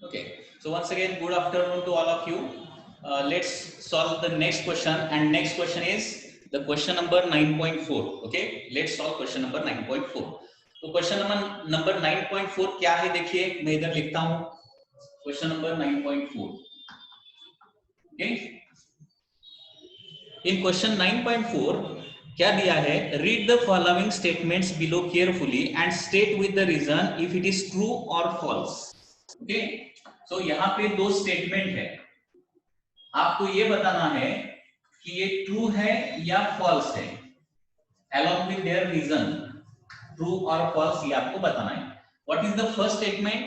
Okay, so once again, good afternoon to all of you. Let's solve the next question, and next question is the question number 9.4. Okay, let's solve question number 9.4. तो question number 9.4 क्या है, देखिए मैं इधर लिखता हूं question number 9.4. Okay, in question 9.4 क्या दिया है, read the following statements below carefully and state with the reason if it is true और फॉल्स. ओके, तो यहाँ पे दो स्टेटमेंट है, आपको ये बताना है कि ये ट्रू है या फॉल्स है, along with their reason, true or false ये आपको बताना है. What is the first statement?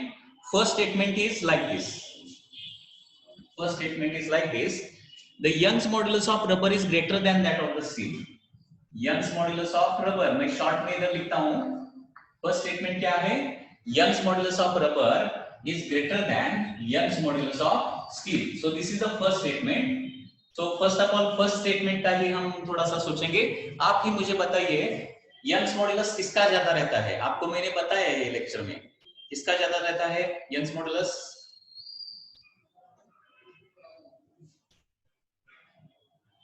First statement is like this. First statement is like this. The Young's modulus of rubber is greater than that of the steel. Young's modulus of rubber, मैं short में इधर लिखता हूं. First statement क्या है? Young's modulus of rubber is greater than Young's modulus of steel. So this is the first statement. So first of all, first statement का ही हम थोड़ा सा सोचेंगे. आप ही मुझे बताइए यंग्स मॉड्यूलस किसका ज्यादा रहता है. आपको मैंने बताया ये लेक्चर में, किसका ज्यादा रहता है Young's modulus.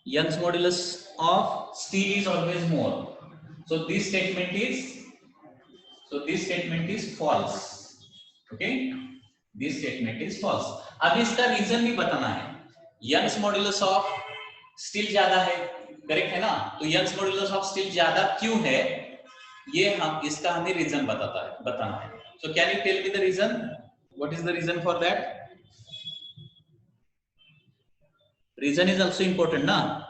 Young's modulus of steel is always more. So this statement is false. Okay, this statement is false. अब इसका रीजन भी बताना है. यंग्स मॉड्यूलस ऑफ स्टील ज्यादा है, करेक्ट है ना. तो यंग्स मॉड्यूलस ऑफ स्टील ज्यादा क्यों है, ये हम इसका हमें रीजन बताना है. So can you tell me the reason, what is the reason for that. Reason is also important ना.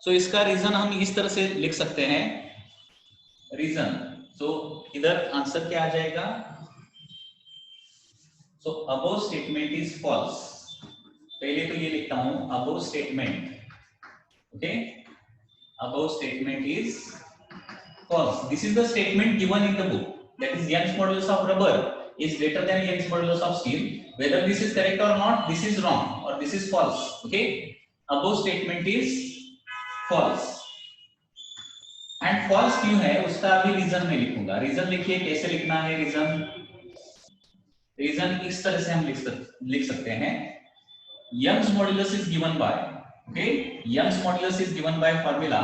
सो इसका रीजन हम इस तरह से लिख सकते हैं, रीजन. सो इधर आंसर क्या आ जाएगा. सो अबोव स्टेटमेंट इज फॉल्स. पहले तो ये लिखता हूं above statement. Okay, above statement is false. This is the statement given in the book, that is Young's modulus of rubber is greater than Young's modulus of steel. Whether this is correct or not, this is wrong or this is false. Okay, above statement is false. And false क्यों है उसका अभी reason में लिखूंगा. Reason लिखिए, कैसे लिखना है रीजन. रीजन इस तरह से हम लिख सकते हैं. Young's modulus is given by, okay, Young's modulus is given by formula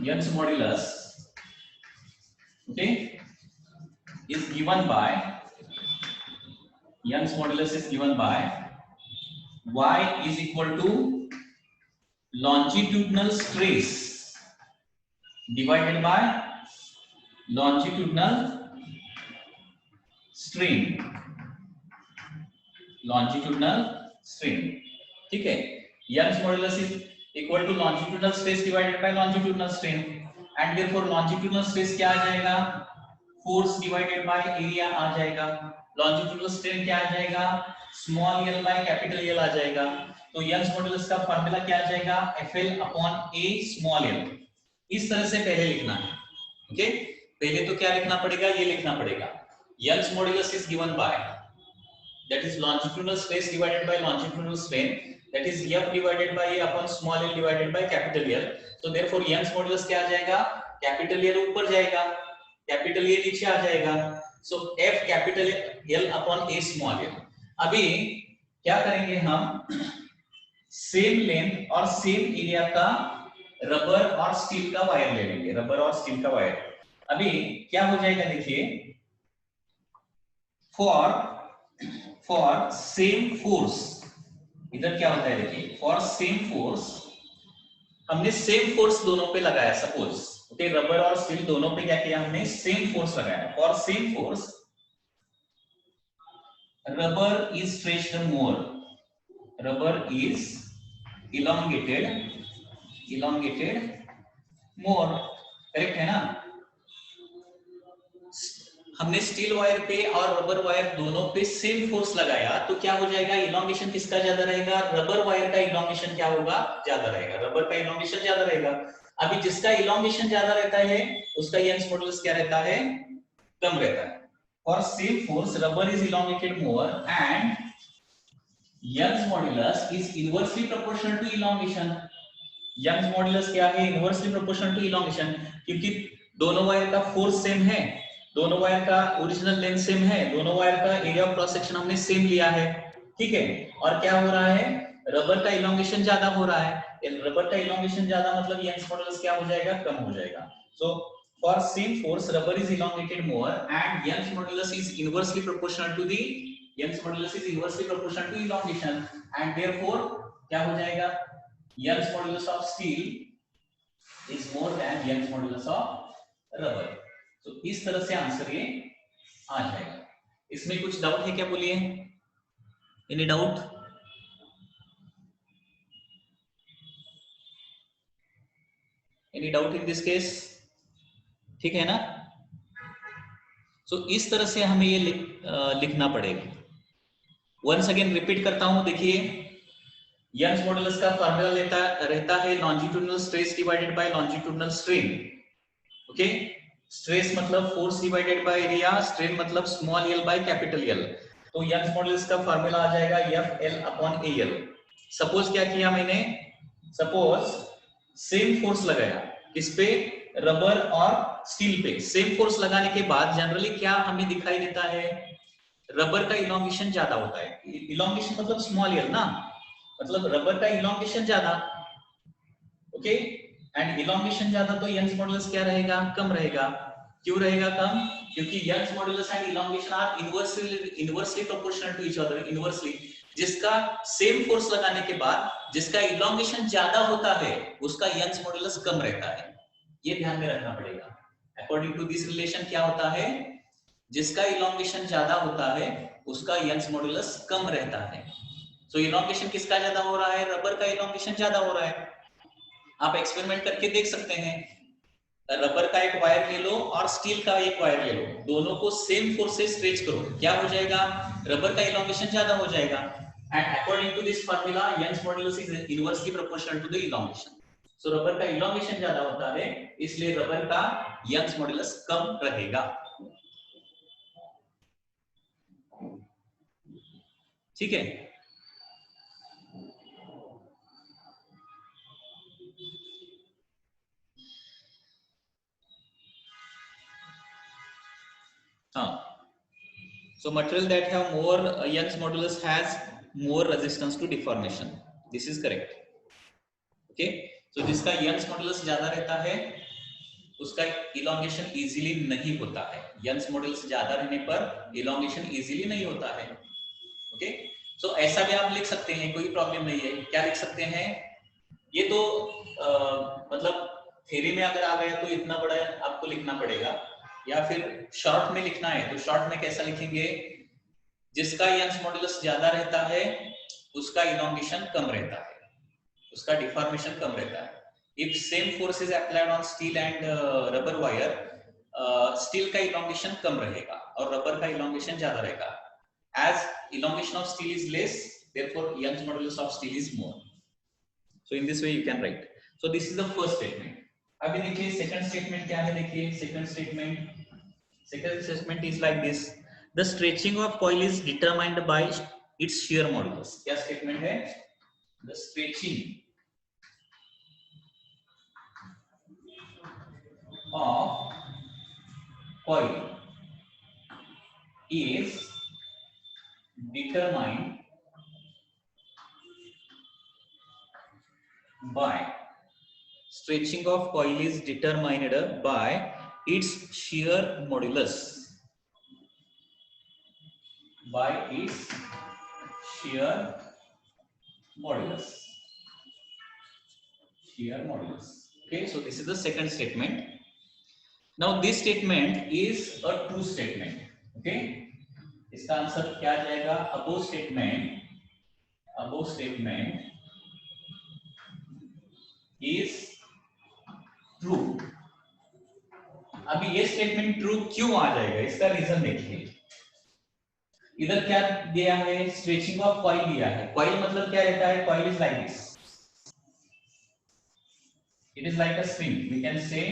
Young's modulus, okay, is given by Young's modulus is given by y is equal to longitudinal stress divided by longitudinal strain. longitudinal strain, ठीक है. Young's modulus is equal to longitudinal stress divided by longitudinal strain, and therefore longitudinal stress क्या आ जाएगा, force divided by area आ जाएगा. longitudinal strain क्या आ जाएगा, small l by capital L आ जाएगा. तो Young's modulus का फार्मूला क्या आ जाएगा, FL upon A small l. इस तरह से पहले लिखना है. ओके, पहले तो क्या लिखना पड़ेगा, ये लिखना पड़ेगा Young's modulus is given by, that is longitudinal stress divided by longitudinal strain, that is F divided by A upon small l divided by capital L. So therefore Young's modulus क्या आ जाएगा, capital L ऊपर जाएगा, capital A नीचे आ जाएगा. So F capital L upon A small l. अभी क्या करेंगे हम, सेम लेंथ और सेम एरिया का रबर और स्टील का वायर ले लेंगे. रबर और स्टील का वायर. अभी क्या हो जाएगा देखिए, फॉर सेम फोर्स, इधर क्या होता है देखिए, फॉर सेम फोर्स, हमने सेम फोर्स दोनों पे लगाया. सपोज ओके, रबर और स्टील दोनों पे क्या किया हमने, सेम फोर्स लगाया. For same force rubber is stretched more, rubber is elongated more, correct है ना. हमने स्टील वायर पे और रबर वायर दोनों पे सेम फोर्स लगाया, तो क्या हो जाएगा, इलोंगेशन किसका ज्यादा रहेगा, रबर वायर का इलोंगेशन क्या होगा, ज्यादा रहेगा. रबर का इलोंगेशन ज्यादा रहेगा. अभी जिसका इलोंगेशन ज्यादा रहता है उसका यंग्स मॉडुलस क्या रहता है, कम रहता है. For same force, rubber is elongated more and Young's modulus is inversely proportional to elongation. Young's modulus क्या है? इनवर्सली प्रोपोर्शनल टू इलोंगेशन, क्योंकि दोनों वायर का फोर्स सेम है, दोनों वायर का ओरिजिनल लेंथ सेम है, दोनों वायर का एरिया ऑफ क्रॉस सेक्शन हमने सेम लिया है, ठीक है। और क्या हो रहा है? रबर का इलोंगेशन ज्यादा हो रहा है। रबर का इलोंगेशन ज्यादा मतलब यंग्स मॉड्यूलस क्या हो जाएगा? कम हो जाएगा। सो for same force rubber is elongated more and Young's modulus is inversely proportional to the Young's modulus is inversely proportional to elongation and therefore क्या हो जाएगा? Young's modulus of steel is more than Young's modulus of rubber. तो इस तरह से answer ये आ जाएगा। इसमें कुछ डाउट है क्या? बोलिए, any doubt? Any doubt in this case? ठीक है ना? सो इस तरह से हमें ये लिखना पड़ेगा। वंस अगेन रिपीट करता हूं, देखिए यंग्स मॉडुलस का फार्मूला रहता है longitudinal stress divided by longitudinal strain. Okay, stress मतलब force divided by area, strain मतलब small L by capital L. तो यंग्स मॉडुलस का फार्मूला आ जाएगा F L upon A L. Suppose क्या किया मैंने? सपोज सेम फोर्स लगाया, किस पे? रबर और स्टील पे। सेम फोर्स लगाने के बाद जनरली क्या हमें दिखाई देता है? रबर का इलोंगेशन ज्यादा होता है। इलोंगेशन मतलब स्मॉल एल ना, मतलब रबर का इलोंगेशन ज्यादा, ओके। एंड इलोंगेशन ज्यादा तो यंग्स मॉडुलस क्या रहेगा? कम रहेगा। क्यों रहेगा कम? क्योंकि Young's modulus and elongation are inversely proportional to each other. Inversely, जिसका सेम फोर्स लगाने के बाद जिसका इलोंगेशन ज्यादा होता है उसका यंग्स मॉडुलस कम रहता है। ये ध्यान में रखना पड़ेगा। अकॉर्डिंग टू दिस रिलेशन क्या होता है? जिसका इलोंगेशन ज्यादा होता है उसका यंग्स मॉडुलस कम रहता है। सो इलोंगेशन किसका ज्यादा हो रहा है? रबर का इलोंगेशन ज्यादा हो रहा है। आप एक्सपेरिमेंट करके देख सकते हैं। रबर का एक वायर ले लो और स्टील का एक वायर ले लो, दोनों को सेम फोर्स से स्ट्रेच करो, क्या हो जाएगा? रबर का इलोंगेशन ज्यादा हो जाएगा। And according to this formula Young's modulus is inversely proportional to the elongation. So rubber का इलोंगेशन ज्यादा होता है, इसलिए रबर का यंग्स मॉडुलस कम रहेगा। ठीक है? हाँ, so material that have more Young's modulus has more resistance to deformation. This is correct. Okay, so जिसका Young's modulus ज्यादा रहता है उसका elongation easily नहीं होता है। Young's modulus ज्यादा रहने पर elongation easily नहीं होता है। ओके, so ऐसा भी आप लिख सकते हैं, कोई प्रॉब्लम नहीं है। क्या लिख सकते हैं? ये तो मतलब थ्योरी में अगर आ गया तो इतना बड़ा आपको लिखना पड़ेगा, या फिर शॉर्ट में लिखना है तो शॉर्ट में कैसा लिखेंगे? जिसका यंग्स मॉडुलस ज्यादा रहता है उसका इलोंगेशन कम रहता है, उसका डिफॉर्मेशन कम रहता है। If same force is applied on steel and rubber wire, steel का इलोंगेशन कम रहेगा और रबर का इलोंगेशन ज्यादा रहेगा। As elongation of steel is less, therefore Young's modulus of steel is more. So in this way you can write. So this is the first statement. अभी देखिए second statement क्या है। देखिए second statement is like this: the stretching of coil is determined by its shear modulus. क्या statement है? the stretching of coil is determined by stretching of coil is determined by its shear modulus, by its shear modulus. Shear modulus. Okay, so this is the second statement. Now this statement is a true statement. Okay, इसका answer क्या जाएगा? above statement is true. अभी ये statement true क्यों आ जाएगा? इसका reason देखिए। इधर क्या दिया है? स्ट्रेचिंग ऑफ कॉइल दिया है। कॉइल मतलब क्या रहता है? Coil is like this, it is like a string, we can say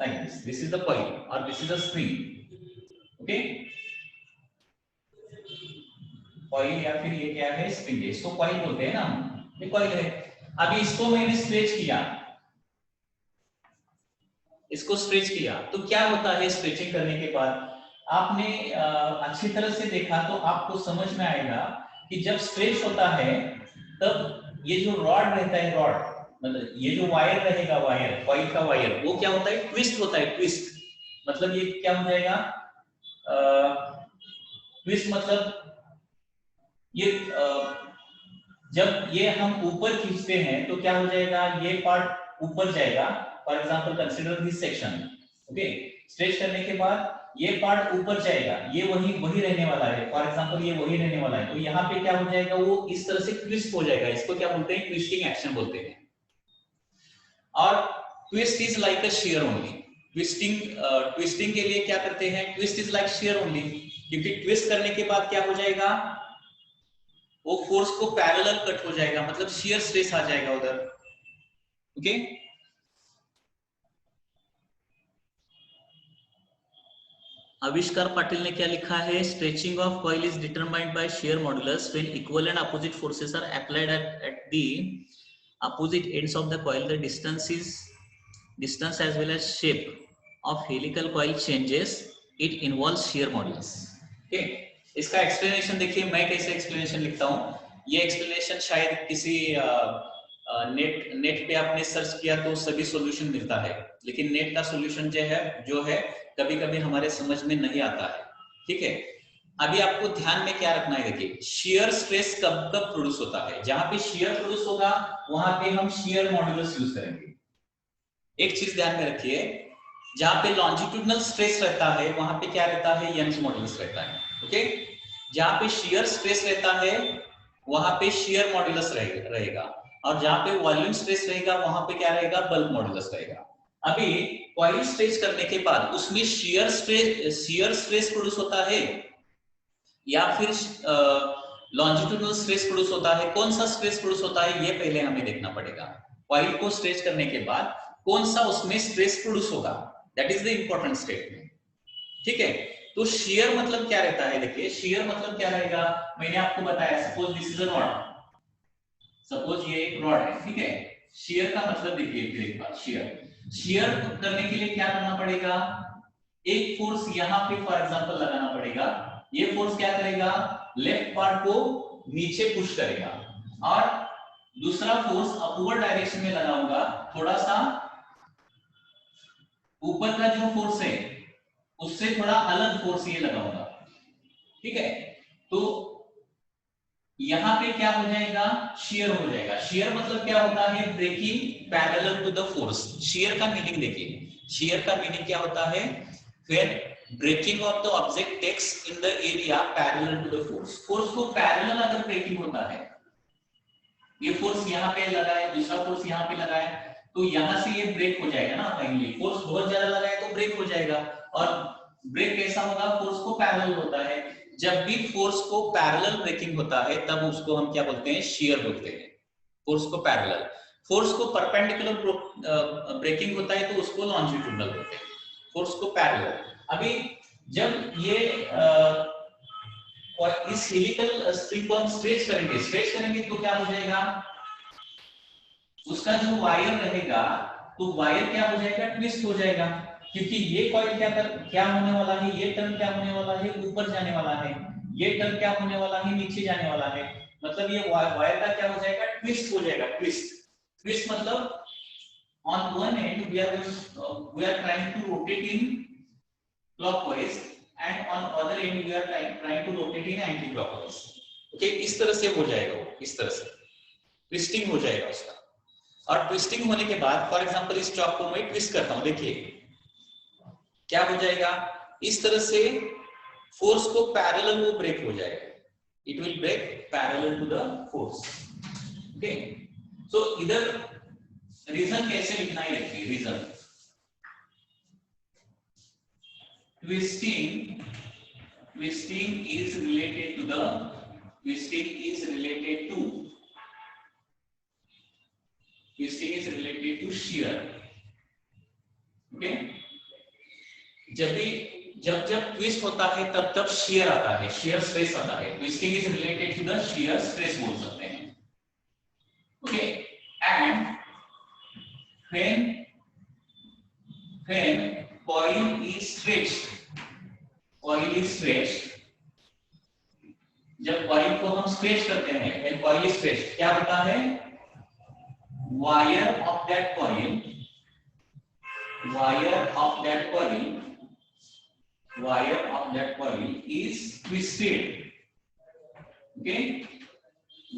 like this. This is the coil or this is a string. Okay, coil या फिर ये क्या है, स्प्रिंग है, इसको कॉइल बोलते हैं ना हम, ये कॉइल है। अभी इसको मैंने स्ट्रेच किया, इसको स्ट्रेच किया तो क्या होता है स्ट्रेचिंग करने के बाद, आपने अच्छी तरह से देखा तो आपको समझ में आएगा कि जब स्ट्रेच होता है तब ये जो रॉड रहता है, रॉड मतलब ये जो वायर रहेगा, वायर कॉइल का वायर, वो क्या होता है, ट्विस्ट होता है, ट्विस्ट मतलब ये क्या हो जाएगा, ट्विस्ट मतलब ये जब ये हम ऊपर खींचते हैं तो क्या हो जाएगा, ये पार्ट ऊपर जाएगा। For example consider this section, okay, stretch करने के बाद ये पार्ट ऊपर जाएगा, ये वही रहने वाला है, फॉर एग्जांपल ये वही रहने वाला है, तो यहाँ पे क्या हो जाएगा, वो इस तरह से ट्विस्ट हो जाएगा, इसको क्या बोलते हैं, ट्विस्टिंग एक्शन बोलते हैं। और twist is like a share only, twisting के लिए क्या करते हैं, twist is like share only, क्योंकि ट्विस्ट करने के बाद क्या हो जाएगा, वो फोर्स को पैरेलल कट हो जाएगा, मतलब शियर स्ट्रेस आ जाएगा उधर, ओके। आविष्कार पाटिल ने क्या लिखा है, stretching of coil is determined by shear modulus when equal and opposite forces are applied at the opposite ends of the coil, the distance as well as shape of helical coil changes, it involves shear modulus, okay। इसका explanation देखिए, मैं कैसे explanation लिखता हूँ, ये explanation शायद किसी net पे आपने सर्च किया तो सभी सॉल्यूशन मिलता है, लेकिन नेट का सॉल्यूशन जो है कभी कभी हमारे समझ में नहीं आता है, ठीक है। अभी आपको ध्यान में क्या रखना है, देखिए शियर स्ट्रेस कब कब प्रोड्यूस होता है, जहां पे शियर प्रोड्यूस होगा वहां पे हम शियर मॉड्यूलस यूज करेंगे। एक चीज ध्यान में रखिए, जहां पे लॉन्जिट्यूडनल स्ट्रेस रहता है वहां पे क्या रहता है, यंग्स मॉड्यूलस रहता है, ओके। जहां पे शियर स्ट्रेस रहता है वहां पे शियर मॉड्यूलस रहेगा, और जहां पे वॉल्यूम स्ट्रेस रहेगा वहां पे क्या रहेगा, बल्क मॉड्यूलस रहेगा। अभी कॉइल स्ट्रेच करने के बाद उसमें शियर स्ट्रेस प्रोड्यूस होता है या फिर लॉन्जिट्यूडनल स्ट्रेस प्रोड्यूस होता है, कौन सा स्ट्रेस प्रोड्यूस होता है ये पहले हमें देखना पड़ेगा। कॉइल को स्ट्रेच करने के बाद कौन सा उसमें स्ट्रेस प्रोड्यूस होगा, that is the important statement, ठीक है। तो शियर मतलब क्या रहता है, देखिए शियर मतलब क्या रहेगा, मैंने आपको बताया, suppose this is a rod, suppose ये एक रॉड है, ठीक है। शियर का मतलब देखिए फिर एक बार, शियर करने के लिए क्या करना पड़ेगा, एक फोर्स यहाँ पे फॉर एग्जांपल लगाना पड़ेगा, ये फोर्स क्या करेगा, लेफ्ट पार्ट को नीचे पुश करेगा, और दूसरा फोर्स अपवर्ड डायरेक्शन में लगाऊंगा, थोड़ा सा ऊपर का जो फोर्स है उससे थोड़ा अलग फोर्स ये लगाऊंगा, ठीक है। तो यहां पे क्या हो जाएगा, शियर हो जाएगा। शियर मतलब क्या होता है, breaking parallel to the force. Shear का मीनिंग देखिए, शियर का मीनिंग क्या होता है, when breaking of the object takes in the area parallel to the force, force को पैरेलल अगर ब्रेकिंग होता है, ये फोर्स यहाँ पे लगा है, दूसरा फोर्स यहाँ पे लगा है, तो यहां से ये ब्रेक हो जाएगा ना, फाइनली फोर्स बहुत ज्यादा लगा है तो ब्रेक हो जाएगा, और ब्रेक कैसा होगा, फोर्स को पैरेलल होता है। जब भी फोर्स को पैरेलल ब्रेकिंग होता है तब उसको हम क्या बोलते हैं, शियर बोलते हैं, फोर्स को पैरेलल। फोर्स को परपेंडिकुलर ब्रेकिंग होता है तो उसको लॉन्जिट्यूडनल बोलते हैं, फोर्स को पैरेलल। अभी जब ये और इस हेलिकल स्प्रिंग को हम स्ट्रेच करेंगे तो क्या हो जाएगा, उसका जो वायर रहेगा तो वायर क्या हो जाएगा, ट्विस्ट हो जाएगा, क्योंकि ये कॉइल क्या होने वाला है, ये टर्न क्या होने वाला है, ऊपर जाने वाला है, ये टर्न क्या होने वाला है, नीचे जाने वाला है, मतलब ये वायर का क्या हो जाएगा, ट्विस्ट हो जाएगा, ट्विस्ट मतलब on one end we are trying to rotate in clockwise and on other end we are trying to rotate in anti clockwise, okay. इस तरह से हो जाएगा, वो इस तरह से ट्विस्टिंग हो जाएगा उसका। और ट्विस्टिंग होने के बाद फॉर एग्जांपल इस चॉक को मैं ट्विस्ट करता हूं, देखिए क्या हो जाएगा, इस तरह से फोर्स को पैरेलल वो ब्रेक हो जाएगा, it will break parallel to the force, okay. So इधर रीजन कैसे लिखना है, देखिए reason, twisting is related to shear, okay। जब जब ट्विस्ट होता है तब तब shear आता है, shear stress आता है. Twisting is related to the shear stress बोल सकते हैं. Okay, and when coil is stretched, जब coil को हम stretch करते हैं, when coil is stretched, क्या होता है? Wire of that coil is twisted. Okay,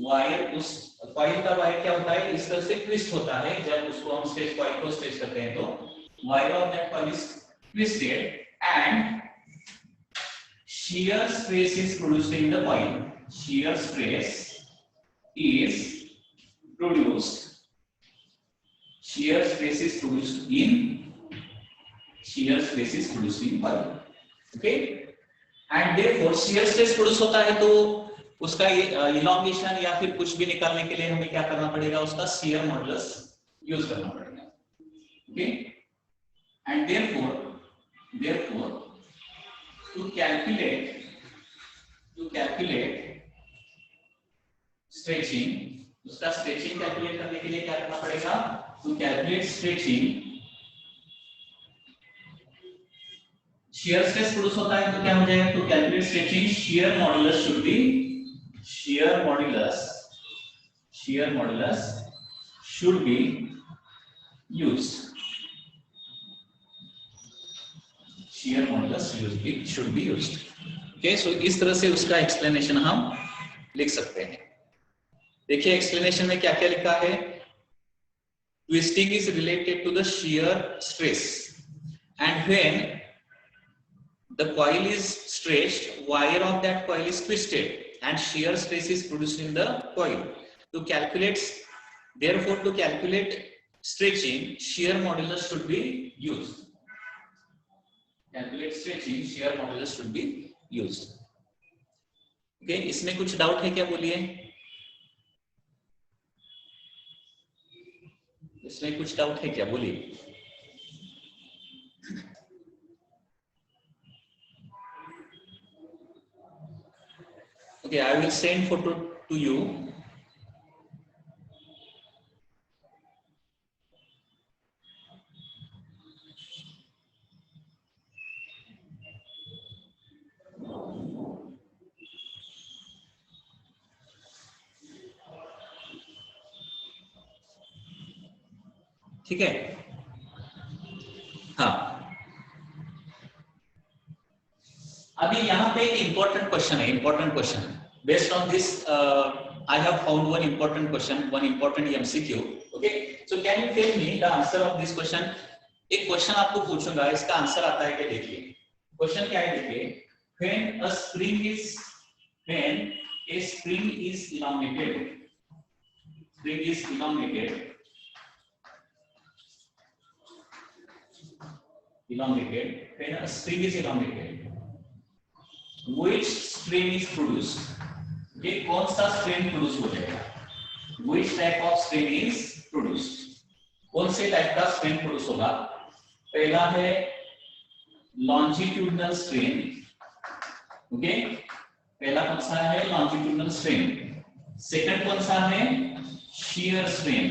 wire उस कॉइल का वायर क्या होता है? इस तरह से ट्विस्ट होता है. जब उसको हम स्ट्रेच कॉइल को स्ट्रेच करते हैं तो wire of that coil is twisted and shear stress is produced in the coil. Shear stress is produced in coil. Okay, and therefore shear stress produce होता है तो उसका इलॉन्गेशन या फिर कुछ भी निकालने के लिए हमें क्या करना पड़ेगा? उसका shear modulus यूज करना पड़ेगा. Okay, and therefore to calculate stretching, उसका stretching कैलकुलेट करने के लिए क्या करना पड़ेगा? To calculate stretching, shear stress produce होता है तो क्या हो जाएगा? To calculate stretching, shear modulus should be used. Shear modulus should be used. Okay, so इस तरह से उसका एक्सप्लेनेशन हम लिख सकते हैं. देखिए एक्सप्लेनेशन में क्या क्या लिखा है. Twisting is related to the shear stress, and when the coil is stretched, wire of that coil is twisted, and shear stress is produced in the coil. To calculate stretching, shear modulus should be used. Okay, इसमें कुछ doubt है क्या? बोलिए. इसमें कुछ doubt है क्या? बोलिए. Okay, I will send photo to you. ठीक है. हाँ, अभी यहाँ पे एक इंपॉर्टेंट क्वेश्चन है. Based on this, I have found one important MCQ. Okay, so can you tell me the answer of this question? एक क्वेश्चन आपको पूछूंगा, इसका आंसर आता है क्या? देखिए क्वेश्चन क्या है. देखिए, when a spring is elongated, which strain is produced? ये कौन सा strain प्रोड्यूस हो जाएगा? Which type of strain is produced? कौन से टाइप का strain प्रोड्यूस होगा? पहला है longitudinal strain. ओके, पहला कौन सा है? longitudinal strain. सेकंड कौन सा है? shear strain.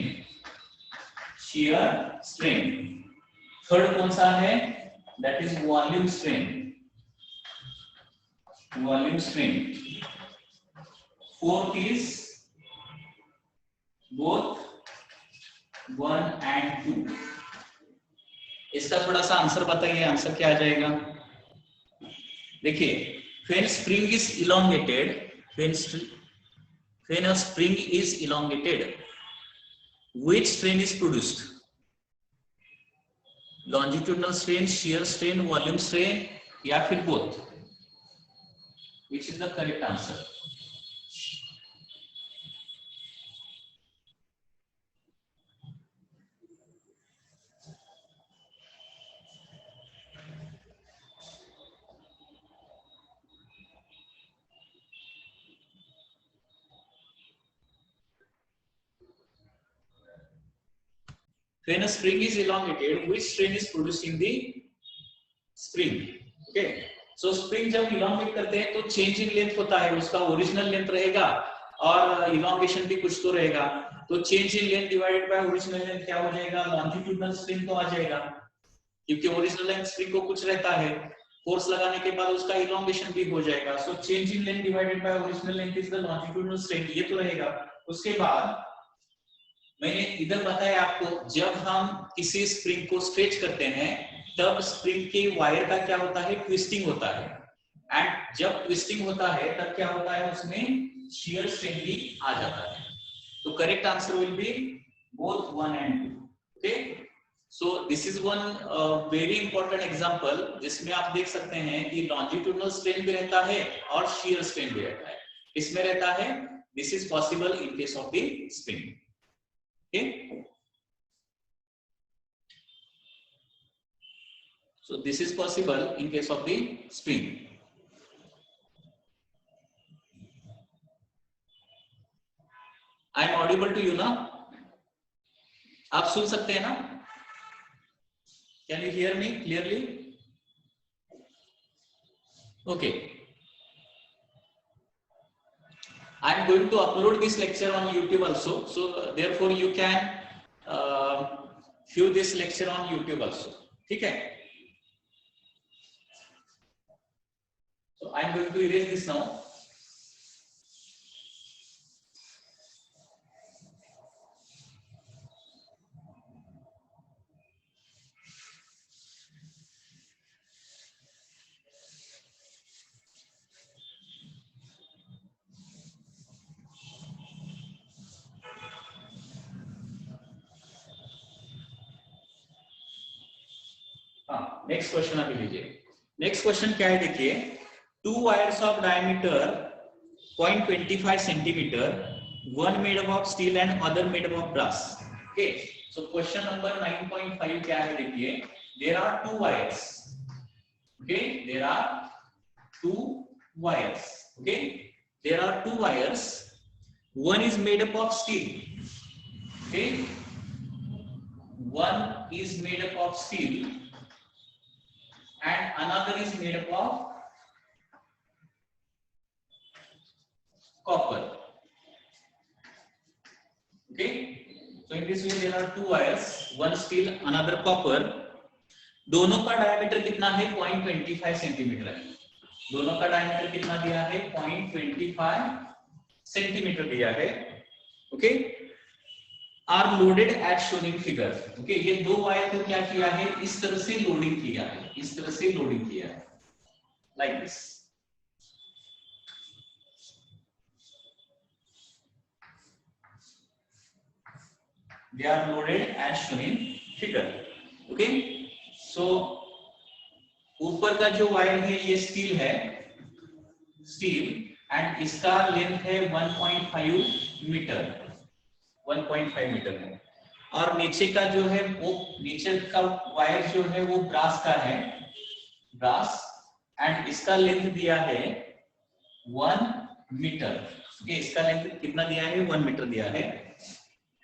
थर्ड कौन सा है? that is volume strain. Fourth is both 1 and 2. इसका थोड़ा सा आंसर बताइए. आंसर क्या आ जाएगा? देखिए, when a spring is elongated, which strain is produced? Longitudinal strain, shear strain, volume strain, या फिर both? Which is the correct answer? When a spring is elongated, which strain is produced in the spring? Okay. So spring जब elongate करते हैं तो change in length होता है, उसका original length रहेगा और इलोंगेशन भी कुछ तो रहेगा। तो change in length divided by original length क्या हो जाएगा, लॉन्जिट्यूडनल स्प्रिंग तो आ जाएगा, क्योंकि ओरिजिनल लेंथ स्प्रिंग को कुछ रहता है, फोर्स लगाने के बाद उसका इलोंगेशन भी हो जाएगा। So change in length divided by original length is the longitudinal strain, ये तो रहेगा। उसके बाद मैंने इधर बताया आपको, जब हम किसी स्प्रिंग को स्ट्रेच करते हैं तब स्प्रिंग के वायर का क्या होता है, ट्विस्टिंग होता है, एंड जब ट्विस्टिंग होता है तब क्या होता है, उसमें शियर स्ट्रेन भी आ जाता है। तो correct answer will be both 1 and 2। Okay, so this is one very important example जिसमें आप देख सकते हैं कि लॉन्जिट्यूडनल स्ट्रेन भी रहता है और शियर स्ट्रेन भी रहता है। इसमें रहता है, this is possible in case of the spring. Okay, so this is possible in case of the spring. I am audible to you ना? आप सुन सकते हैं ना? Can you hear me clearly? Okay. I am going to upload this lecture on YouTube also, so therefore you can view this lecture on YouTube also. ठीक है? So I am going to erase this now. Next question अभी लीजिए। Next question क्या है देखिए, 2 wires of diameter 0.25 centimeter, one made up of steel and other made up of brass. Okay, so question number 9.5 क्या है देखिए, there are 2 wires. Okay, there are 2 wires. Okay, there are 2 wires. One is made up of steel. Okay, one is made up of steel and another is made up of copper. Okay, so in this way there are 2 wires, one steel another copper. दोनों का diameter कितना है, 0.25 centimetre है। दोनों का diameter कितना दिया है, 0.25 सेंटीमीटर दिया है। Okay, are loaded as shown in figure. Okay, ये 2 वायर को क्या किया है, इस तरह से लोडिंग किया है, इस तरह से लोडिंग किया है, like this. They are loaded as shown in figure. Okay, so ऊपर का जो वायर है ये स्टील है, स्टील, एंड इसका लेंथ है 1.5 मीटर, 1.5 मीटर है। और नीचे का जो है वो, नीचे का वायर जो है वो ब्रास का है, ब्रास, एंड इसका लेंथ दिया है 1 मीटर। ओके, इसका लेंथ कितना दिया है, 1 मीटर दिया है।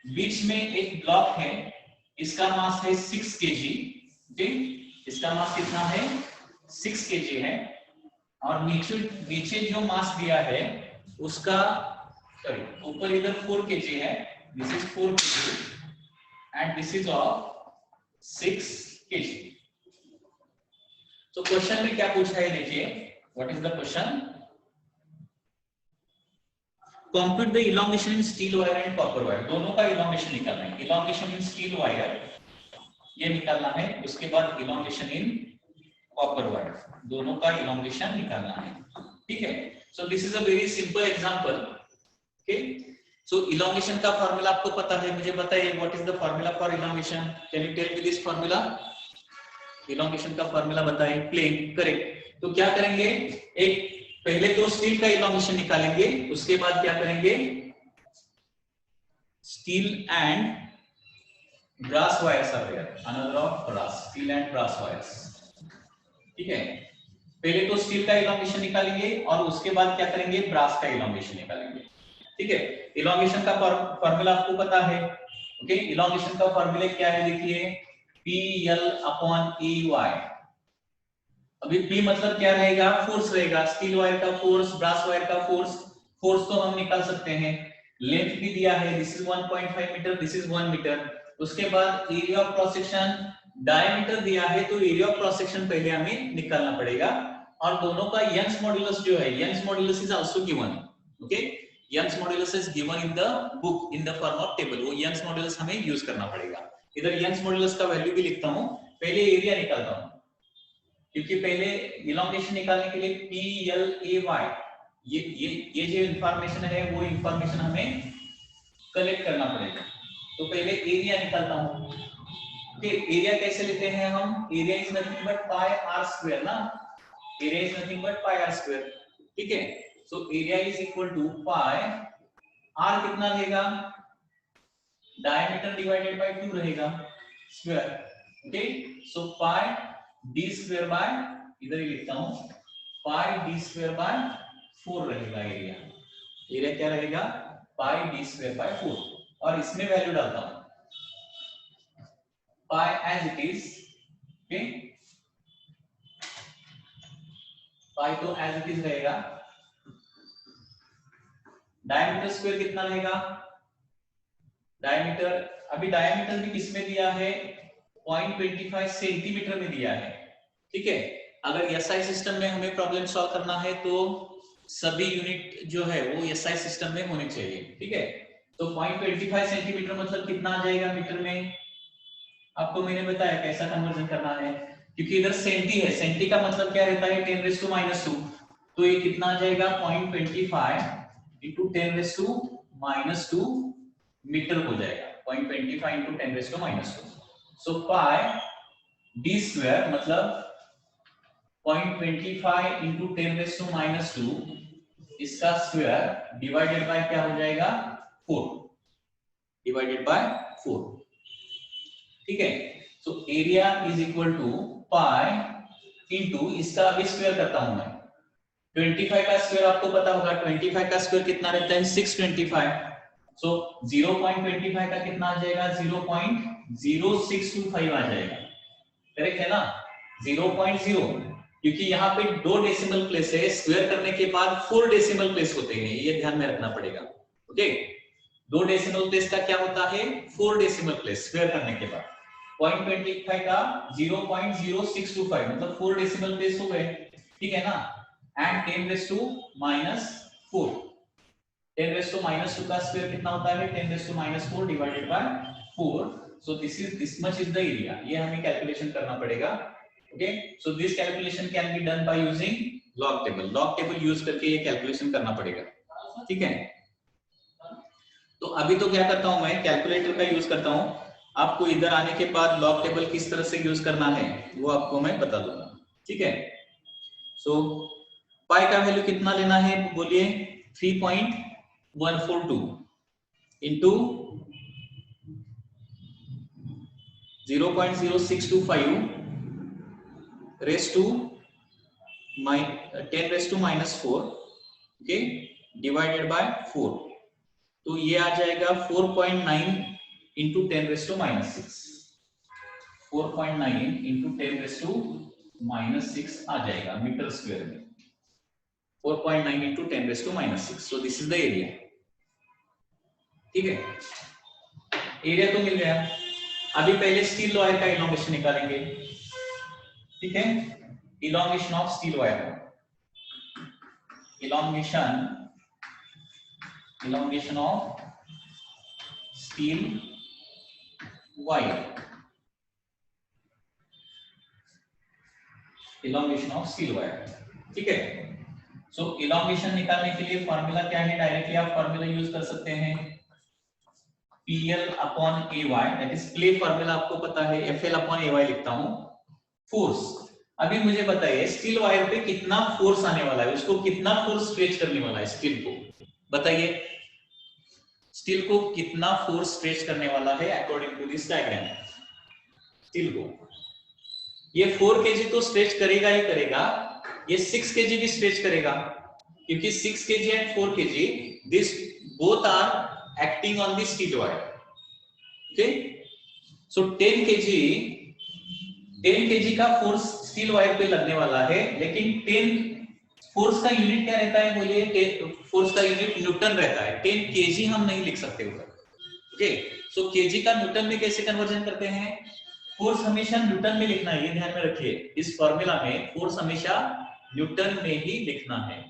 बीच में एक ब्लॉक है, इसका मास है 6 kg। ओके, इसका मास कितना है, 6 kg है। और नीचे जो मास दिया है उसका, सॉरी, ऊपर इधर 4 kg है, this is 4 kg and this is of 6 kg. So question में क्या पूछा है देखिए, what is the question? Compute the elongation in steel wire and copper wire. दोनों का elongation निकालना है। elongation in steel wire ये निकालना है, उसके बाद elongation in copper wire, दोनों का elongation निकालना है। ठीक है, so this is a very simple example. Okay, so elongation का फॉर्मूला आपको पता है, मुझे बताइए what is the formula for elongation? Can you tell me this formula? elongation का फॉर्मूला बताइए। Plain, correct. तो क्या करेंगे, एक पहले तो स्टील का elongation निकालेंगे, उसके बाद क्या करेंगे, steel and brass wires are there, another of brass, steel and brass wires. ठीक है, पहले तो स्टील का elongation निकालेंगे और उसके बाद क्या करेंगे, ब्रास का elongation निकालेंगे। ठीक है, elongation का फॉर्मूला आपको पता है। ओके, elongation का फॉर्मूला क्या है देखिए, PL/EY। अभी P मतलब क्या रहेगा, फोर्स रहेगा, स्टील वायर का फोर्स, ब्रास वायर का फोर्स, फोर्स तो हम निकाल सकते हैं। लेंथ भी दिया है, this is 1.5 metre, this is 1 metre. उसके बाद area of cross section, diameter दिया है तो एरिया ऑफ क्रॉस सेक्शन पहले हमें निकालना पड़ेगा। और दोनों का यंग्स मॉड्यूलस जो है, Young's modulus is also given, okay. Young's modulus is given in the book in the form of table, वो यंग्स मॉड्यूलस हमें यूज करना पड़ेगा। इधर यंग्स मॉड्यूलस का वैल्यू भी लिखता हूं, पहले एरिया निकालता हूं, क्योंकि पहले इलॉन्गेशन निकालने के लिए PLAY ये जो इंफॉर्मेशन है वो इंफॉर्मेशन हमें कलेक्ट करना पड़ेगा। तो पहले एरिया निकालता हूं। ओके, एरिया कैसे लेते हैं हम, area is nothing but pi R square ना, area is nothing but pi R square, ठीक है। So area is equal to pi R, कितना रहेगा, डायमीटर डिवाइडेड बाय 2 रहेगा square, okay. So pi D square by, इधर ही लिखता हूं, पाई डी स्क्वायर बाय 4 रहेगा एरिया। एरिया क्या रहेगा, पाई डी स्क्वायर बाय 4, और इसमें वैल्यू डालता हूं पाई एज इट इज, ओके, पाई तो एज इट इज रहेगा। डायमीटर स्क्वायर कितना रहेगा, डायमीटर, अभी डायमीटर भी किसमें दिया है, 0.25 सेंटीमीटर में दिया है, ठीक है। अगर एसआई सिस्टम में हमें प्रॉब्लम सॉल्व करना है तो सभी यूनिट जो है वो एसआई सिस्टम में होने चाहिए, ठीक है। तो 0.25 सेंटीमीटर मतलब कितना आ जाएगा मीटर में, आपको मैंने बताया कैसा कन्वर्जन करना है, क्योंकि इधर सेंटी है, सेंटी का मतलब क्या रहता है 10⁻², तो ये कितना आ जाएगा 0.25 into 10⁻², मीटर हो जाएगा 0.25 into 10⁻²। सो पाई डी स्क्वायर मतलब 0.25 into 10⁻², इसका स्क्वायर डिवाइडेड बाय क्या हो जाएगा 4, डिवाइडेड बाय 4, ठीक है। So area is equal to pi into, इसका अभी स्क्वायर करता हूं मैं, 25 का स्क्वायर आपको पता होगा, 25 का स्क्वायर कितना रहता है 625। सो 0.25 का कितना आ जाएगा 0.0625 आ जाएगा, करेक्ट है ना, 0.0, क्योंकि यहाँ पे 2 डेसिमल प्लेस है, स्क्वायर करने के बाद 4 डेसिमल प्लेस होते हैं, ये ध्यान में रखना पड़ेगा, ओके। 2 डेसिमल प्लेस का क्या होता है 4 डेसिमल प्लेस, स्क्वायर करने के बाद 0.25 का 0.0625 मतलब 4 डेसिमल प्लेस हो गए, ठीक है ना। एंड 10⁻⁻4, 10⁻⁻2 का स्क्वायर कितना होता है 10⁻⁻4 divided by 4। So this much is the area, ये हमें कैलकुलेशन करना पड़ेगा, okay. So this calculation can be done by using log table, log table use करके ये कैलकुलेशन करना पड़ेगा, ठीक है। तो अभी तो क्या करता हूं मैं, कैलकुलेटर का यूज करता हूं, आपको इधर आने के बाद लॉग टेबल किस तरह से यूज करना है वो आपको मैं बता दूंगा, ठीक है। सो पाई का वैल्यू कितना लेना है बोलिए, 3.142 into 0.0625 raise to 10⁻⁻4, okay, divided by 4, तो ये आ जाएगा 4.9 इंटू 10⁻⁻6, 4.9 इंटू 10⁻⁻6 आ जाएगा मीटर स्क्वायर में, 4.9 into 10⁻⁻6। So this is the area, ठीक है। एरिया तो मिल गया, अभी पहले स्टील वायर का इलॉन्गेशन निकालेंगे, ठीक है। Elongation of steel wire, elongation of steel wire, elongation of steel wire, ठीक है। सो इलॉन्गेशन निकालने के लिए फॉर्मूला क्या है, डायरेक्टली आप फॉर्मूला यूज कर सकते हैं, PL/AY, that is play formula आपको पता है, FL/AY लिखता हूं, फोर्स। अभी मुझे बताइए स्टील वायर पे कितना फोर्स आने वाला है, उसको कितना फोर्स स्ट्रेच करने वाला है, स्टील को बताइए, स्टील को कितना फोर्स स्ट्रेच करने वाला है according to this diagram. Steel को ये 4 kg तो स्ट्रेच करेगा ही करेगा, ये 6 kg भी स्ट्रेच करेगा, क्योंकि 6 kg and 4 kg this both are acting on the steel wire, okay. So 10 kg 10 KG का फोर्स स्टील वायर पे लगने वाला है, लेकिन 10 फोर्स का यूनिट क्या रहता है बोलिए? फोर्स का यूनिट न्यूटन रहता है। 10 केजी हम नहीं लिख सकते ऊपर। ओके, सो केजी का न्यूटन में कैसे कन्वर्जन करते हैं? फोर्स हमेशा न्यूटन में लिखना है, ये ध्यान में रखिए। इस फॉर्मूला में फोर्स हमेशा न्यूटन में ही लिखना है।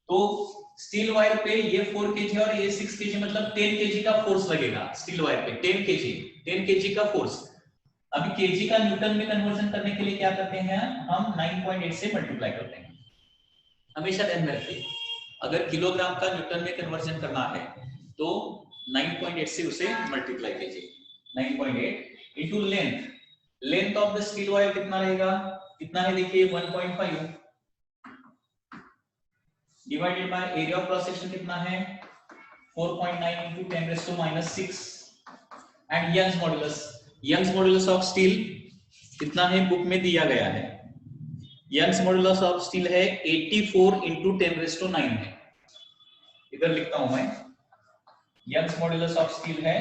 तो स्टील वायर पे ये 4 केजी और ये 6 केजी, मतलब 10 केजी का फोर्स लगेगा स्टील वायर पे। 10 केजी का फोर्स। अभी केजी का न्यूटन में कन्वर्जन करने के लिए क्या करते हैं? हम 9.8 से मल्टीप्लाई करते हैं। हमेशा ध्यान में रखिए, अगर किलोग्राम का न्यूटन में कन्वर्जन करना है तो 9.8 से उसे मल्टीप्लाई कीजिए। 9.8 into length. Length of the steel wire कितना रहेगा? कितना है देखिए, 1.5 divided by area of cross section कितना है? 4.9 into 10⁻⁻6 and Young's modulus. Young's modulus of steel कितना है? बुक में दिया गया है। यंग्स मॉड्यूलस ऑफ स्टील है 84 इनटू 10⁻9 है। इधर लिखता हूं मैं, यंग्स मॉड्यूलस ऑफ स्टील है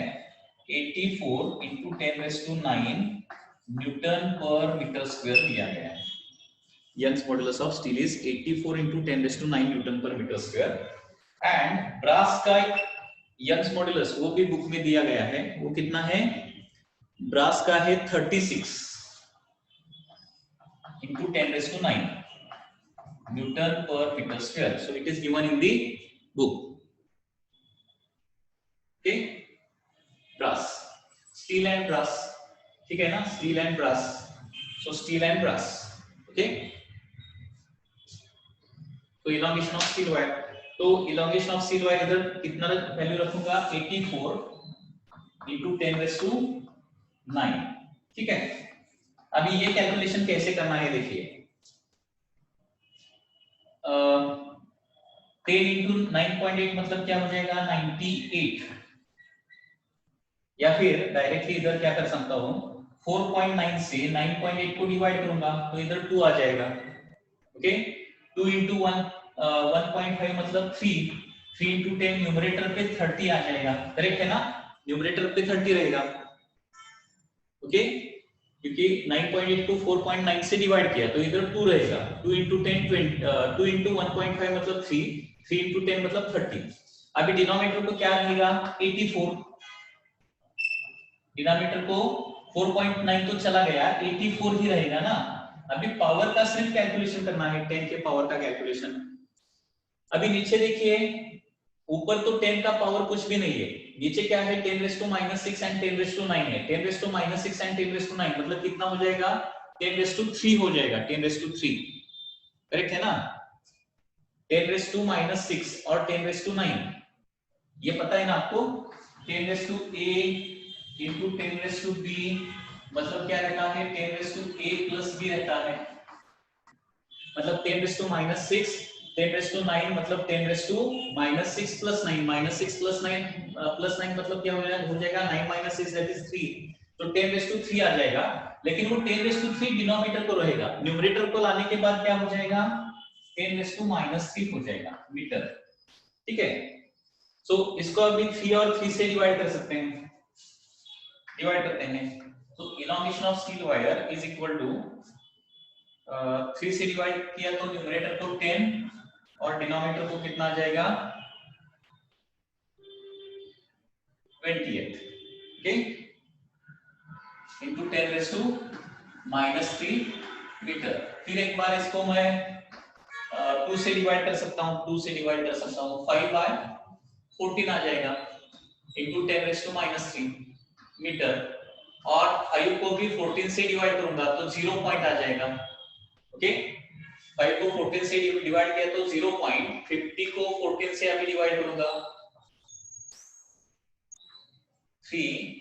84 into 10⁻9 newton per metre square दिया गया है। Young's modulus of steel is 84 into 10⁻9 newton per metre square. And brass का यंग्स मॉड्यूलस वो भी बुक में दिया गया है, वो कितना है? ब्रास का है 36 into 10⁻9 Newton per meter square. So it is given in the book. Okay, brass, steel and brass. ठीक है ना? Steel and brass. So steel and brass. Okay. तो elongation of steel wire. तो elongation of steel wire इधर कितना value रखूंगा? 84 into 10⁻9. ठीक है। अभी ये कैलकुलेशन कैसे करना है देखिए। 10 इंटू 9.8 मतलब क्या हो जाएगा? 98। या फिर डायरेक्टली इधर क्या कर सकता हूं? 4.9 से 9.8 को डिवाइड करूंगा तो इधर 2 आ जाएगा। ओके, 2 इंटू 1.5 मतलब 3। 3 इंटू 10 न्यूमरेटर पे 30 आ जाएगा। करेक्ट है ना? न्यूमरेटर पे 30 रहेगा। ओके, क्योंकि 9.8 को 4.9 से डिवाइड किया तो इधर 2 रहेगा। 2 इंटू 10 2 इंटू 1.5 मतलब 3। 3 इंटू 10 मतलब 30। अभी डिनोमिनेटर को क्या रहेगा? 84। डिनोमिनेटर को 4.9 तो चला गया, 84 ही रहेगा ना। अभी पावर का सिर्फ कैलकुलेशन करना है, 10 के पावर का कैलकुलेशन। अभी नीचे देखिए, ऊपर तो 10 का पावर कुछ भी नहीं है, नीचे क्या है? 10⁻6 एंड 10⁻9 है। 10⁻6 एंड 10⁻9 मतलब कितना हो जाएगा? 10⁻3 हो जाएगा। 10⁻3 करेक्ट है ना? 10⁻6 और 10⁻9 ये पता है ना आपको? 10⁻a into 10⁻b मतलब क्या रहता है? 10⁻a plus b रहता है। मतलब 10⁻6 10⁻9 मतलब 10⁻6 plus 9 -6 plus 9 मतलब क्या हो जाएगा? 9 - 6 that is 3। तो 10⁻3 आ जाएगा। लेकिन वो 10⁻3 डिनोमिनेटर को रहेगा, न्यूमरेटर को लाने के बाद क्या हो जाएगा? 10⁻3 हो जाएगा मीटर। ठीक है, सो इसको अभी 3 और 3 से डिवाइड कर सकते हैं। डिवाइड करते हैं तो elongation of steel wire is equal to 3 से डिवाइड किया तो न्यूमरेटर को 10 और डिनोमिनेटर को कितना आ जाएगा? 28। Okay, into 10⁻³ metre. फिर एक बार इसको मैं 2 से डिवाइड कर सकता हूं। 2 से डिवाइड कर सकता हूं 5/14 आ जाएगा इनटू 10⁻³ मीटर। और 5 को भी 14 से डिवाइड करूंगा तो 0 पॉइंट आ जाएगा। ओके, 5 को 14 से डिवाइड किया तो 0 पॉइंट। 50 को 14 से अभी डिवाइड करूंगा 3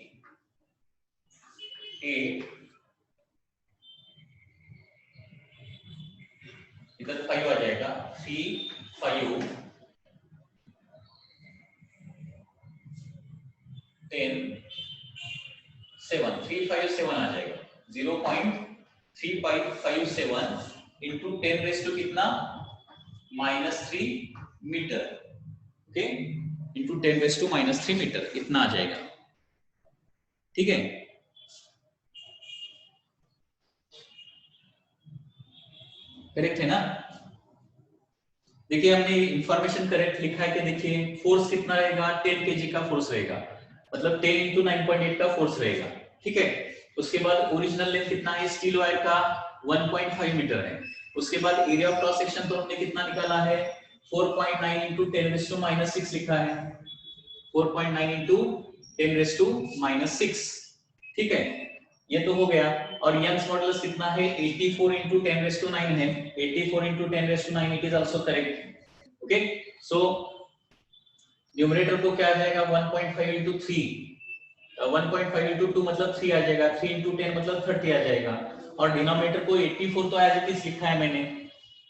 8 इधर 5 आ जाएगा। 3 5 10 7 3 5 7 आ जाएगा। 0.3557 इंटू 10⁻³ कितना? -3 मीटर। ओके, इंटू 10⁻³ मीटर इतना आ जाएगा। ठीक है, करेक्ट है ना? देखिए हमने इंफॉर्मेशन करेक्ट लिखा है कि देखिए फोर्स कितना रहेगा, 10 केजी का फोर्स रहेगा, मतलब 10 into 9.8 का फोर्स रहेगा, ठीक है। उसके बाद ओरिजिनल लेंथ कितना है स्टील वायर का, 1.5 मीटर है। उसके बाद एरिया ऑफ क्रॉस सेक्शन तो हमने कितना निकाला है, 4.9 into 10⁻⁻6 लिखा है, 4.9 into 10⁻⁻6, ठीक है, ये तो हो गया। और यंग्स मॉडुलस कितना है, 84 into 10⁻9 है, 84 into 10⁻9 it is also correct. Okay, so numerator को क्या आ जाएगा, 1.5 into 3, 1.5 into 2 मतलब 3 आ जाएगा, 3 into 10 मतलब 30 आ जाएगा। और डिनोमिनेटर को 84 तो एज इट इज लिखा है मैंने,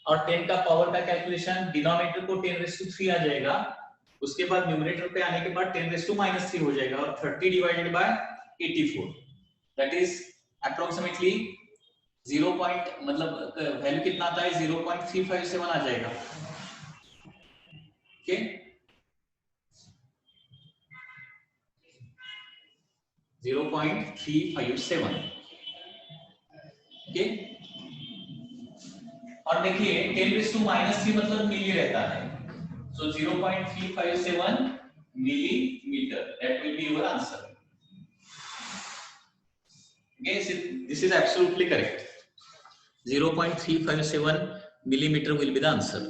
और 10 का पावर का कैलकुलेशन, डिनोमिनेटर को 10⁻3 आ जाएगा, उसके बाद न्यूमरेटर पे आने के बाद 10⁻³ हो जाएगा, और 30 divided by 84, that is approximately 0. मतलब वैल्यू कितना आता है, 0.357 आ जाएगा। Okay, 0.357, okay. और देखिए 10⁻³ मतलब मिली रहता है, so 0.357 millimeter, that will be your answer. Okay, this is absolutely correct. 0.357 millimeter will be the answer.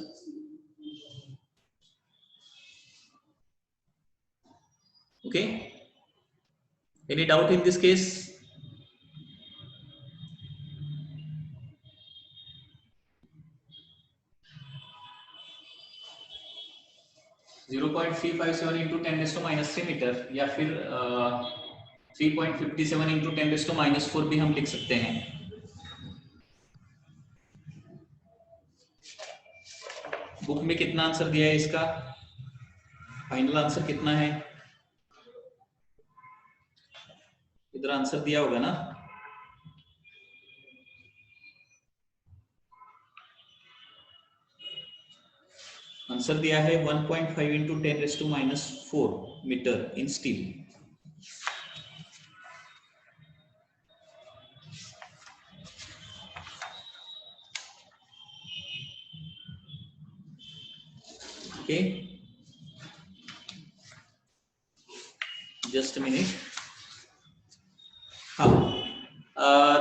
Okay, any doubt in this case? 0.357 into 10⁻³ metre, या फिर 3.57 into 10⁻⁴ भी हम लिख सकते हैं। बुक में कितना आंसर दिया है इसका, फाइनल आंसर कितना है, इधर आंसर दिया होगा ना, आंसर दिया है 1.5 into 10⁻⁴ मीटर इन स्टील। Okay, just minute. हाँ,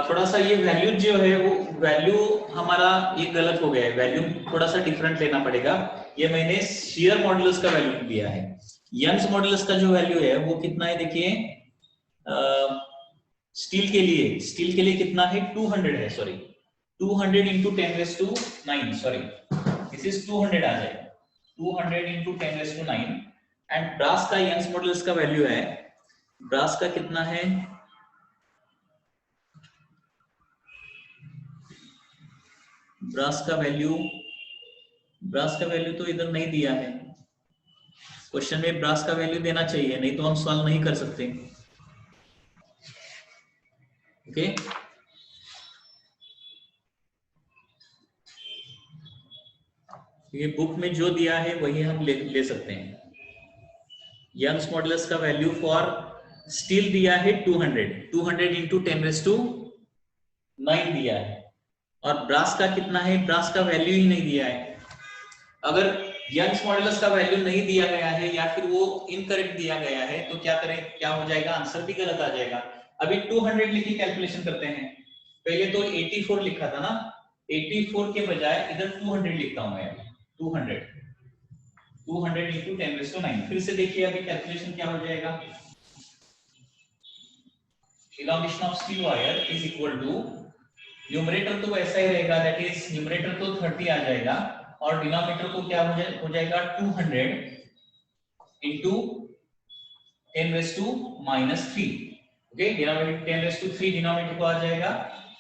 थोड़ा सा ये वैल्यू जो है वो वैल्यू हमारा ये गलत हो गया है, वैल्यू थोड़ा सा डिफरेंट लेना पड़ेगा। ये मैंने शियर मॉडुलस का वैल्यू दिया है, यंग्स मॉडुलस का जो वैल्यू है वो कितना है, देखिए स्टील के लिए कितना है, 200 है, sorry 200 into 10⁻⁹, sorry this is 200 आ जाएगा, 200 into 10⁻⁹। एंड ब्रास का यंग्स मॉडुलस का वैल्यू है, ब्रास का कितना है, ब्रास का वैल्यू तो इधर नहीं दिया है, क्वेश्चन में ब्रास का वैल्यू देना चाहिए, नहीं तो हम सॉल्व नहीं कर सकते। ओके, ये बुक में जो दिया है वही हम ले सकते हैं। यंग्स मॉडुलस का वैल्यू फॉर स्टील दिया है 200 into 10⁻⁹ दिया है, और ब्रास का कितना है, ब्रास का वैल्यू ही नहीं दिया है। अगर यंग्स मॉडुलस का वैल्यू नहीं दिया गया है या फिर वो इनकरेक्ट दिया गया है तो क्या करें, क्या हो जाएगा, आंसर भी गलत आ जाएगा। अभी 200 लिखी कैलकुलेशन करते हैं, पहले तो 84 लिखा था ना, 84 के बजाय इधर 200 लिखता हूं मैं, 200 into 10⁻⁹। फिर से देखिए अभी कैलकुलेशन क्या हो जाएगा, elongation of steel wire is equal to, numerator तो वैसा ही रहेगा, दैट इज न्यूमरेटर तो 30 आ जाएगा, और डिनोमिनेटर को क्या हो जाएगा 200 into 10⁻⁻3। ओके, डिनोमिनेटर 10⁻3 डिनोमिनेटर को आ जाएगा,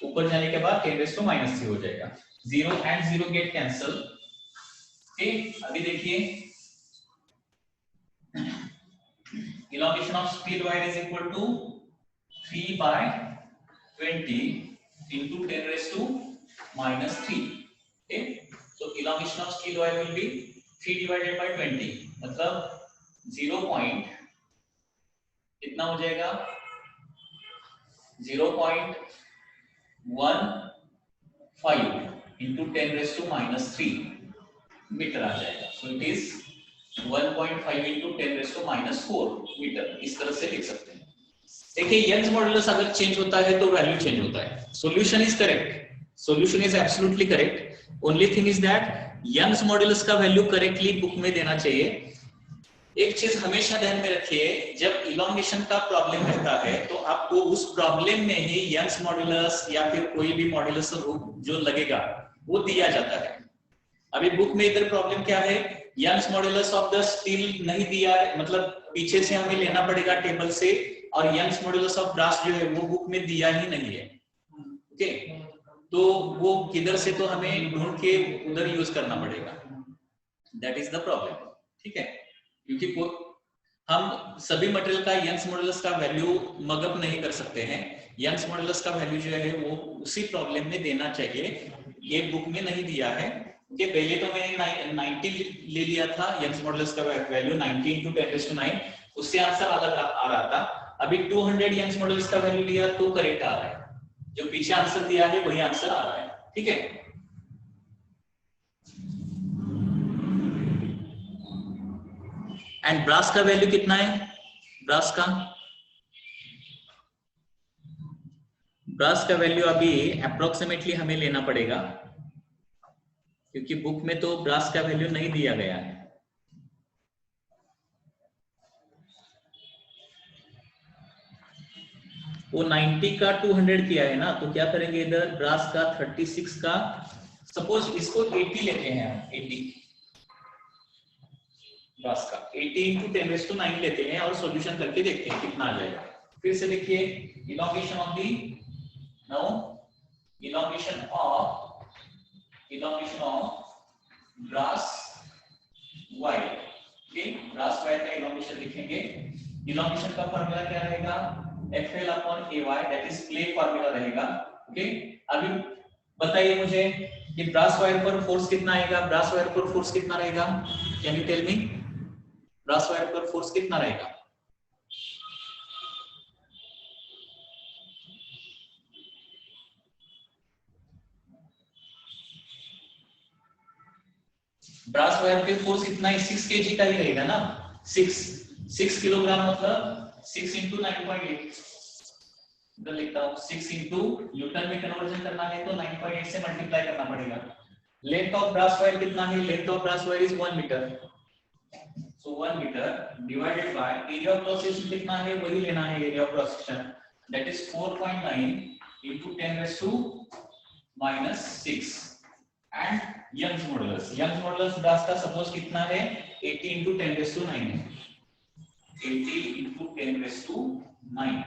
ऊपर जाने के बाद 10⁻3 हो जाएगा, 0 and 0 गेट कैंसल। ओके, अभी देखिए elongation of steel wire is equal to 3 by 20 into 10⁻⁻3। okay, so elongation of steel wire will be 3 divided by 20, मतलब 0 point कितना हो जाएगा, 0.15 into 10 raised to -3 मीटर आ जाएगा। So it is 1.5 into 10 raised to -4 metre, इस तरह से लिख सकते हैं। देखिए यंग्स मॉडुलस अगर चेंज होता है तो वैल्यू चेंज होता है। Solution is correct, solution is absolutely correct. Only thing is that Young's modulus का वैल्यू करेक्टली बुक में देना चाहिए। एक चीज हमेशा ध्यान में रखिए, जब इलॉन्गेशन का प्रॉब्लम रहता है तो आपको उस प्रॉब्लम में ही यंग्स मॉडुलस या फिर कोई भी मॉडुलस जो लगेगा वो दिया जाता है। अभी बुक में इधर प्रॉब्लम क्या है, Young's modulus of the steel नहीं दिया है, मतलब पीछे से हमें लेना पड़ेगा टेबल से, और यंग्स मॉडुलस ऑफ ब्रास जो है वो बुक में दिया ही नहीं है। ओके, तो वो किधर से तो हमें ढूंढ के उधर यूज करना पड़ेगा, दैट इज द प्रॉब्लम। ठीक है, क्योंकि हम सभी मटेरियल का यंग्स मॉडुलस का वैल्यू मगअप नहीं कर सकते हैं। यंग्स मॉडुलस का वैल्यू जो है वो उसी प्रॉब्लम में देना चाहिए, ये बुक में नहीं दिया है। कि पहले तो मैंने 90 ले लिया था, यंग्स मॉडुलस का वैल्यू 90 into 10⁻⁹, उससे आंसर अलग आ रहा था। अभी 200 यंग्स मॉडुलस का वैल्यू लिया तो करेक्ट आ रहा है, जो पीछे आंसर दिया है वही आंसर आ रहा है। ठीक है, एंड ब्रास का वैल्यू कितना है, ब्रास का वैल्यू अभी अप्रोक्सीमेटली हमें लेना पड़ेगा, क्योंकि बुक में तो ब्रास का वैल्यू नहीं दिया गया है। वो 90 का 200 किया है ना, तो क्या करेंगे, इधर ब्रास का 36 का, सपोज इसको 80 लेते हैं हम, 80 ब्रास का 80 into 10⁻⁹ लेते हैं और सॉल्यूशन करके देखते हैं कितना आ जाएगा। फिर से देखिए, elongation of the elongation of brass wire. Okay, brass wire का इलॉन्गेशन लिखेंगे। इलॉन्गेशन का फार्मूला क्या रहेगा, FL/AY, दैट इज क्ले फार्मूला रहेगा। ओके, अभी बताइए मुझे कि ब्रास वायर पर फोर्स कितना आएगा, ब्रास वायर पर फोर्स कितना रहेगा, can you tell me, brass wire पर फोर्स कितना रहेगा? ब्रास वायर पे फोर्स कितना है, 6 kg का ही रहेगा ना, 6 किलोग्राम, मतलब 6 into 9.8, इधर लिखता हूं 6 into न्यूटन में कन्वर्जन करना है तो 9.8 से मल्टीप्लाई करना पड़ेगा। लेंथ ऑफ ब्रास वायर कितना है, length of brass wire is 1 metre, so 1 metre divided by area of cross section कितना है, वही लेना है area of cross section, that is 4.9 into 10⁻⁻⁶ and Young's modulus brass का सपोज कितना है, 80 into 10⁻⁹ है, 80 into 10⁻⁹।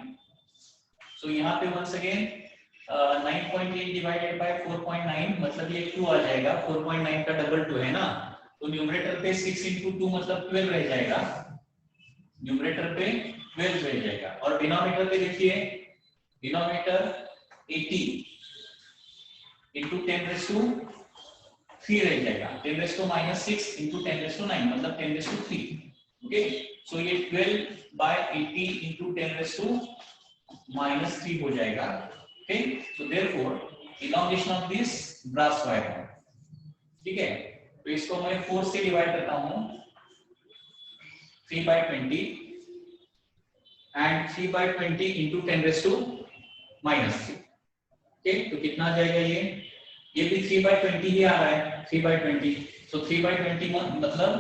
सो यहाँ पे वंस अगेन 9.8 डिवाइडेड बाय 4.9, मतलब ये 2 आ जाएगा, 4.9 का डबल 2 है ना, तो न्यूमरेटर पे 6 into 2 मतलब 12 रह जाएगा, न्यूमरेटर पे 12 रह जाएगा, और डिनोमिनेटर पे देखिए, डिनोमिनेटर 80 into 10⁻³ रह जाएगा, 10⁻⁻⁶ into 10⁻⁹, मतलब 10⁻³ ओके। सो ये 12/80 into 10⁻⁻³ हो जाएगा। Okay, so therefore elongation of this brass wire है। ठीक है, तो इसको मैं 4 से डिवाइड करता हूं, 3/20 एंड 3/20 into 10⁻⁻3। ओके, तो कितना आ जाएगा, ये भी 3/20 ही आ रहा है, 3/20, so 3/20 मतलब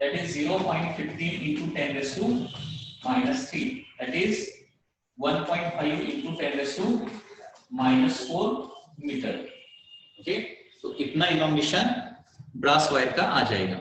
that is 0.15 into 10⁻⁻3, that is 1.5 into 10⁻⁻⁴ metre. Okay, तो इतना इलॉन्गेशन ब्रास वायर का आ जाएगा।